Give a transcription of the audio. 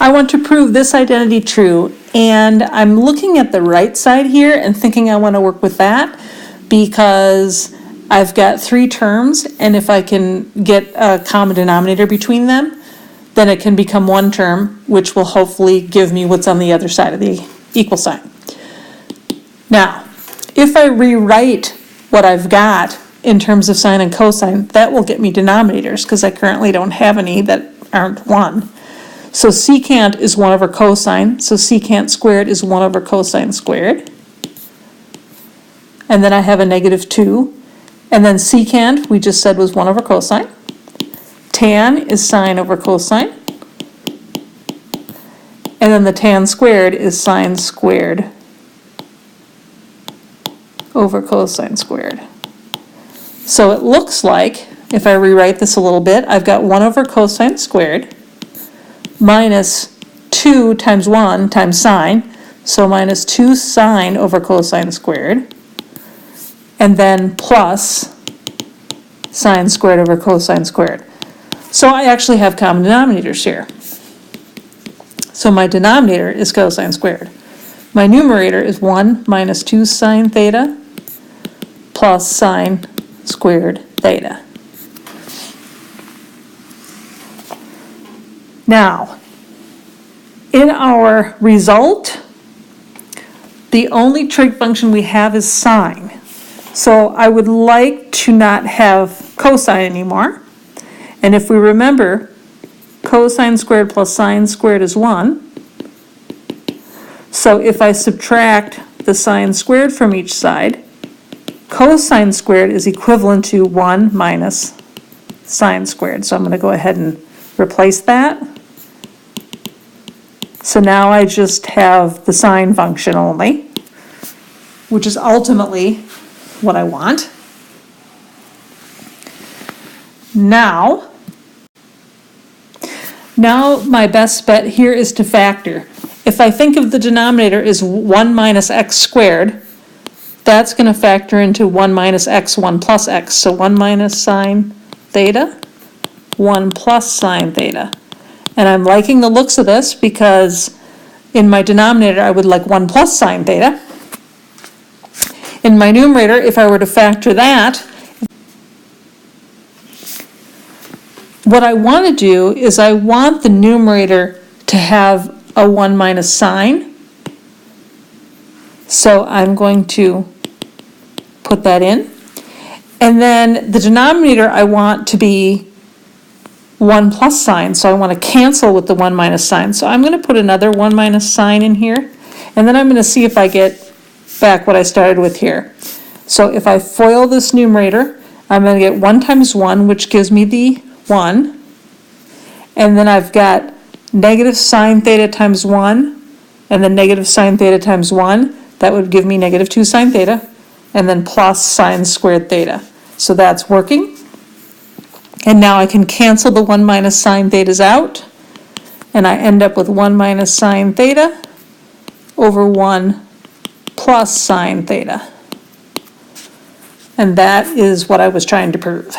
I want to prove this identity true, and I'm looking at the right side here and thinking I want to work with that because I've got 3 terms, and if I can get a common denominator between them, then it can become 1 term, which will hopefully give me what's on the other side of the equal sign. Now, if I rewrite what I've got in terms of sine and cosine, that will get me denominators because I currently don't have any that aren't 1. So secant is 1 over cosine, so secant squared is 1 over cosine squared. And then I have a negative 2. And then secant, we just said, was 1 over cosine. Tan is sine over cosine. And then the tan squared is sine squared over cosine squared. So it looks like, if I rewrite this a little bit, I've got 1 over cosine squared minus 2 times 1 times sine, so minus 2 sine over cosine squared, and then plus sine squared over cosine squared. So I actually have common denominators here. So my denominator is cosine squared. My numerator is 1 minus 2 sine theta plus sine squared theta. Now, in our result, the only trig function we have is sine. So I would like to not have cosine anymore. And if we remember, cosine squared plus sine squared is 1. So if I subtract the sine squared from each side, cosine squared is equivalent to 1 minus sine squared. So I'm going to go ahead and replace that. So now I just have the sine function only, which is ultimately what I want. Now my best bet here is to factor. If I think of the denominator as 1 minus x squared, that's going to factor into 1 minus x, 1 plus x. So 1 minus sine theta, 1 plus sine theta. And I'm liking the looks of this because in my denominator I would like 1 plus sine theta. In my numerator, if I were to factor that, what I want to do is I want the numerator to have a 1 minus sine. So I'm going to put that in. And then the denominator I want to be 1 plus sine, so I want to cancel with the 1 minus sine. So I'm going to put another 1 minus sine in here, and then I'm going to see if I get back what I started with here. So if I FOIL this numerator, I'm going to get 1 times 1, which gives me the 1. And then I've got negative sine theta times 1, and then negative sine theta times 1. That would give me negative 2 sine theta, and then plus sine squared theta. So that's working. And now I can cancel the 1 minus sine thetas out, and I end up with 1 minus sine theta over 1 plus sine theta. And that is what I was trying to prove.